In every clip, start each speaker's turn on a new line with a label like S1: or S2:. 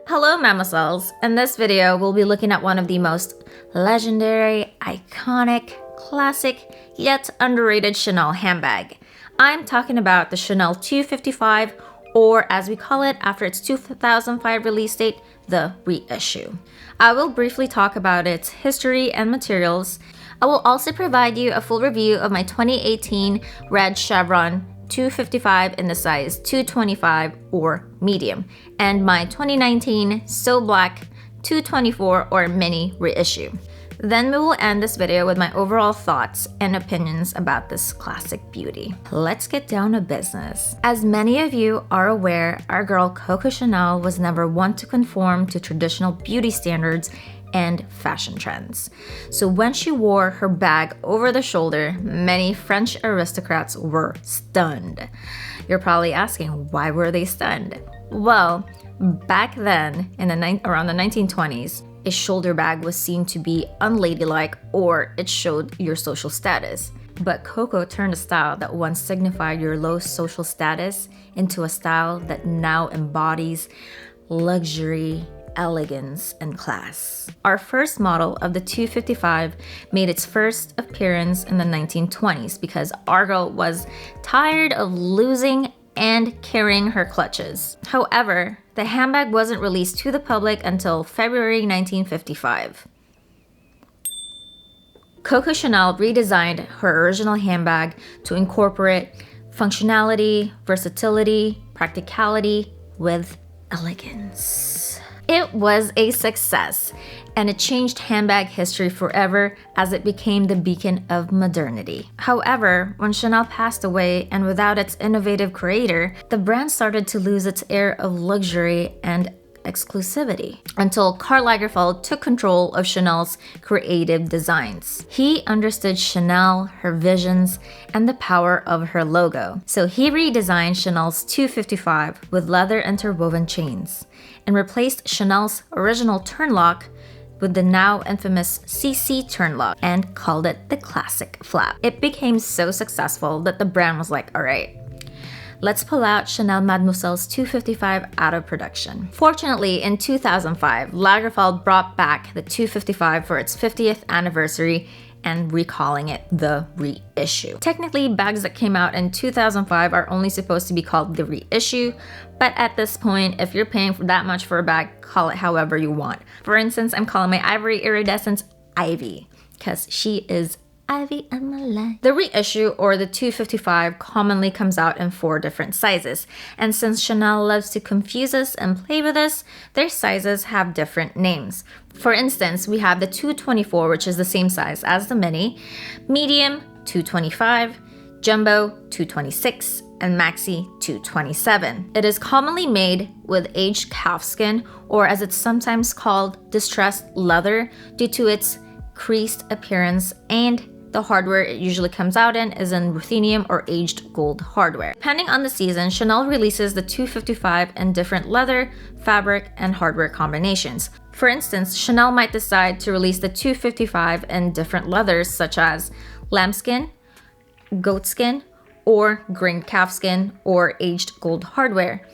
S1: Hello Mademoiselles! In this video, we'll be looking at one of the most legendary, iconic, classic, yet underrated Chanel handbag. I'm talking about the Chanel 255, or as we call it after its 2005 release date, the Reissue. I will briefly talk about its history and materials. I will also provide you a full review of my 2018 Red Chevron 255 in the size 225 or medium, and my 2019 So Black 224 or mini reissue. Then we will end this video with my overall thoughts and opinions about this classic beauty. Let's get down to business. As many of you are aware, our girl Coco Chanel was never one to conform to traditional beauty standards and fashion trends. So when she wore her bag over the shoulder, many French aristocrats were stunned. You're probably asking, why were they stunned? Well, back then, around the 1920s, a shoulder bag was seen to be unladylike or it showed your social status. But Coco turned a style that once signified your low social status into a style that now embodies luxury, elegance, and class. Our first model of the 255 made its first appearance in the 1920s because our girl was tired of losing and carrying her clutches. However, the handbag wasn't released to the public until February 1955. Coco Chanel redesigned her original handbag to incorporate functionality, versatility, practicality with elegance. It was a success, and it changed handbag history forever as it became the beacon of modernity. However, when Chanel passed away and without its innovative creator, the brand started to lose its air of luxury and exclusivity until Karl Lagerfeld took control of Chanel's creative designs. He understood Chanel, her visions, and the power of her logo. So he redesigned Chanel's 255 with leather interwoven chains and replaced Chanel's original turn lock with the now infamous CC turn lock and called it the classic flap. It became so successful that the brand was like, all right, let's pull out Chanel Mademoiselle's 255 out of production. Fortunately, in 2005, Lagerfeld brought back the 255 for its 50th anniversary and recalling it the Reissue. Technically, bags that came out in 2005 are only supposed to be called the Reissue, but at this point, if you're paying for that much for a bag, call it however you want. For instance, I'm calling my Ivory Iridescence Ivy, because she is Ivy in my life. The Reissue, or the 255, commonly comes out in 4 different sizes. And since Chanel loves to confuse us and play with us, their sizes have different names. For instance, we have the 224, which is the same size as the mini, medium 225, jumbo 226, and maxi 227. It is commonly made with aged calfskin, or as it's sometimes called, distressed leather, due to its creased appearance, and the hardware it usually comes out in is in ruthenium or aged gold hardware. Depending on the season, Chanel releases the 255 in different leather, fabric, and hardware combinations. For instance, Chanel might decide to release the 255 in different leathers such as lambskin, goatskin, or grained calfskin or aged gold hardware.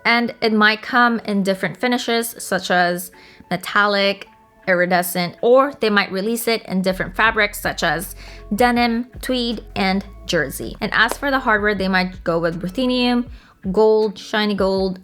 S1: And it might come in different finishes such as metallic, iridescent, or they might release it in different fabrics such as denim, tweed, and jersey. And as for the hardware, they might go with ruthenium, gold, shiny gold,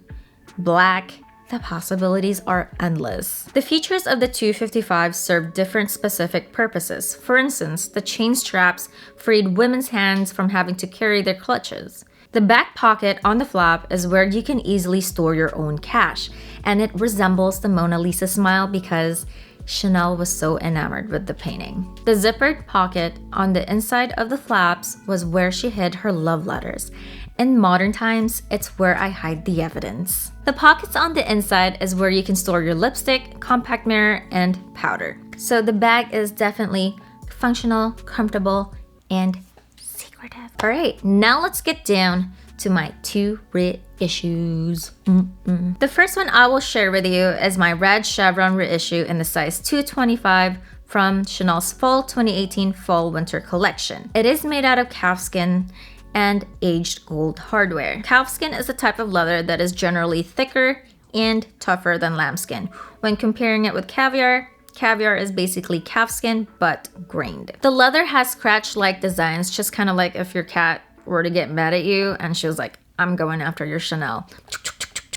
S1: black. The possibilities are endless. The features of the 255 serve different specific purposes. For instance, the chain straps freed women's hands from having to carry their clutches. The back pocket on the flap is where you can easily store your own cash, and it resembles the Mona Lisa smile because Chanel was so enamored with the painting. The zippered pocket on the inside of the flaps was where she hid her love letters. In modern times, it's where I hide the evidence. The pockets on the inside is where you can store your lipstick, compact mirror, and powder. So the bag is definitely functional, comfortable, and secretive. All right, now let's get down to my 2 reissues. The first one I will share with you is my Red Chevron Reissue in the size 225 from Chanel's Fall 2018 Fall Winter collection. It is made out of calfskin and aged gold hardware. Calfskin is a type of leather that is generally thicker and tougher than lambskin. When comparing it with caviar, caviar is basically calfskin but grained. The leather has scratch-like designs, just kind of like if your cat were to get mad at you and she was like, I'm going after your Chanel.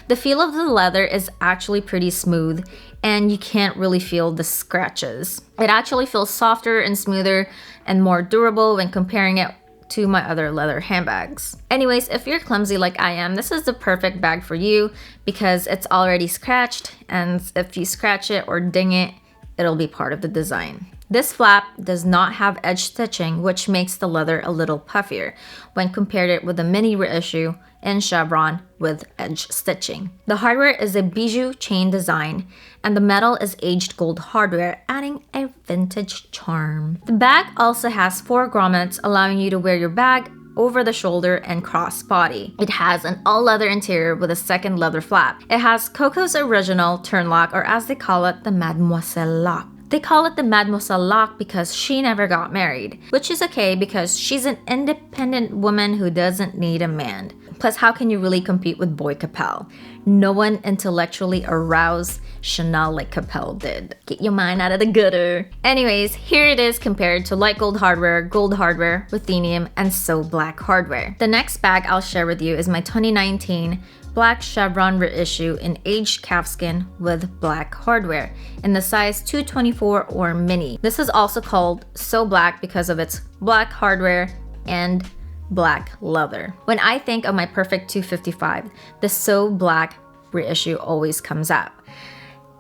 S1: The feel of the leather is actually pretty smooth and you can't really feel the scratches. It actually feels softer and smoother and more durable when comparing it to my other leather handbags. Anyways, if you're clumsy like I am, this is the perfect bag for you because it's already scratched, and if you scratch it or ding it, it'll be part of the design. This flap does not have edge stitching, which makes the leather a little puffier when compared it with the mini reissue in chevron with edge stitching. The hardware is a Bijoux Chain design, and the metal is aged gold hardware, adding a vintage charm. The bag also has 4 grommets, allowing you to wear your bag over the shoulder and cross body. It has an all leather interior with a second leather flap. It has Coco's original turn lock, or as they call it, the Mademoiselle lock. They call it the Mademoiselle lock because she never got married, which is okay because she's an independent woman who doesn't need a man. Plus, how can you really compete with Boy Capel? No one intellectually aroused Chanel like Capel did. Get your mind out of the gutter. Anyways, here it is compared to light gold hardware, ruthenium, and so black hardware. The next bag I'll share with you is my 2019 Black Chevron Reissue in aged calfskin with black hardware in the size 224 or mini. This is also called So Black because of its black hardware and black leather. When I think of my perfect 255, the So Black Reissue always comes up.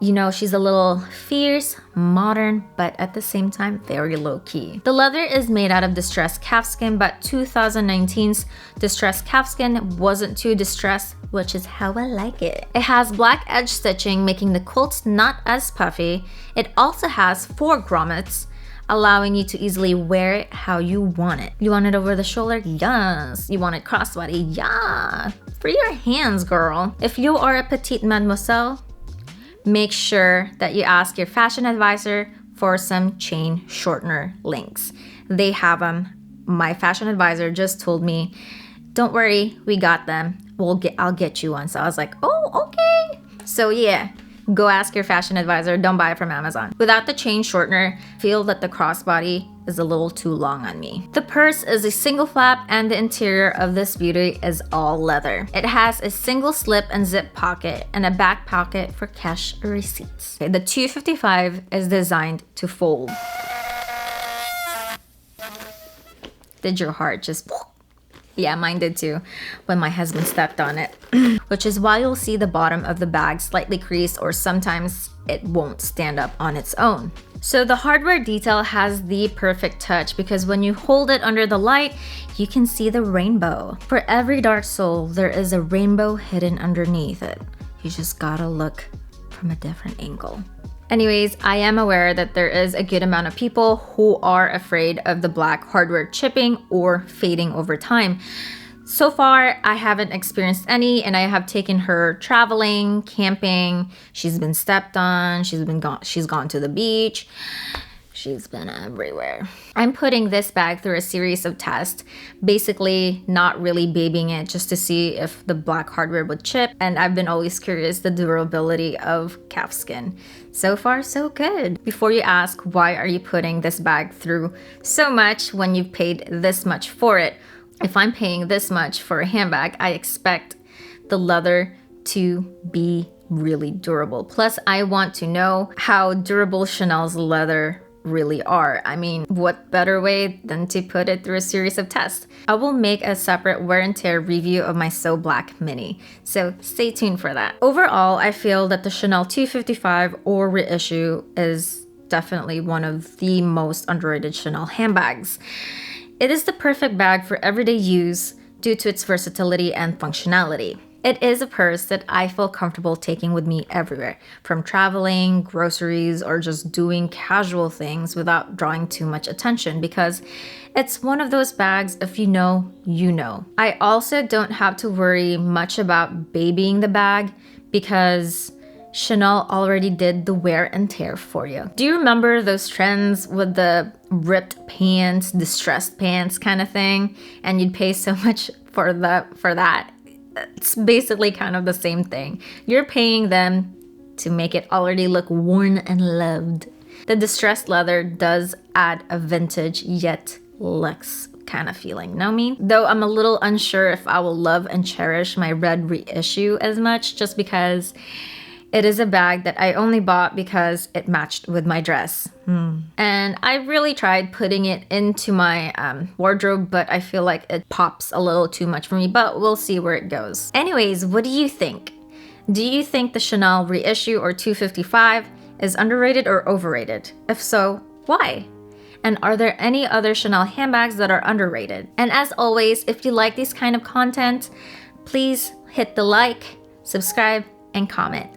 S1: You know, she's a little fierce, modern, but at the same time, very low-key. The leather is made out of distressed calfskin, but 2019's distressed calfskin wasn't too distressed, which is how I like it. It has black edge stitching, making the quilts not as puffy. It also has 4 grommets, allowing you to easily wear it how you want it. You want it over the shoulder? Yes. You want it crossbody? Yeah. Free your hands, girl. If you are a petite mademoiselle, make sure that you ask your fashion advisor for some chain shortener links. They have them. My fashion advisor just told me, don't worry, we got them. I'll get you one. So I was like, oh, okay. So yeah, go ask your fashion advisor. Don't buy it from Amazon. Without the chain shortener, I feel that the crossbody is a little too long on me. The purse is a single flap and the interior of this beauty is all leather. It has a single slip and zip pocket and a back pocket for cash or receipts. Okay, the 255 is designed to fold. Did your heart just... Yeah, mine did too when my husband stepped on it. Which is why you'll see the bottom of the bag slightly creased, or sometimes it won't stand up on its own. So the hardware detail has the perfect touch because when you hold it under the light, you can see the rainbow. For every dark soul, there is a rainbow hidden underneath it. You just gotta look from a different angle. Anyways, I am aware that there is a good amount of people who are afraid of the black hardware chipping or fading over time. So far, I haven't experienced any, and I have taken her traveling, camping. She's been stepped on, she's gone to the beach. She's been everywhere. I'm putting this bag through a series of tests, basically not really babying it just to see if the black hardware would chip, and I've been always curious the durability of calfskin. So far, so good. Before you ask, why are you putting this bag through so much when you've paid this much for it? If I'm paying this much for a handbag, I expect the leather to be really durable. Plus, I want to know how durable Chanel's leather really are. I mean, what better way than to put it through a series of tests? I will make a separate wear and tear review of my So Black Mini, so stay tuned for that. Overall, I feel that the Chanel 255 or Reissue is definitely one of the most underrated Chanel handbags. It is the perfect bag for everyday use due to its versatility and functionality. It is a purse that I feel comfortable taking with me everywhere, from traveling, groceries, or just doing casual things without drawing too much attention, because it's one of those bags, if you know, you know. I also don't have to worry much about babying the bag because Chanel already did the wear and tear for you. Do you remember those trends with the ripped pants, distressed pants kind of thing? And you'd pay so much for that. it's basically kind of the same thing. You're paying them to make it already look worn and loved. The distressed leather does add a vintage yet luxe kind of feeling, know me? Though I'm a little unsure if I will love and cherish my red reissue as much, just because it is a bag that I only bought because it matched with my dress. And I really tried putting it into my wardrobe, but I feel like it pops a little too much for me, but we'll see where it goes. Anyways, what do you think? Do you think the Chanel Reissue or 255 is underrated or overrated? If so, why? And are there any other Chanel handbags that are underrated? And as always, if you like this kind of content, please hit the like, subscribe, and comment.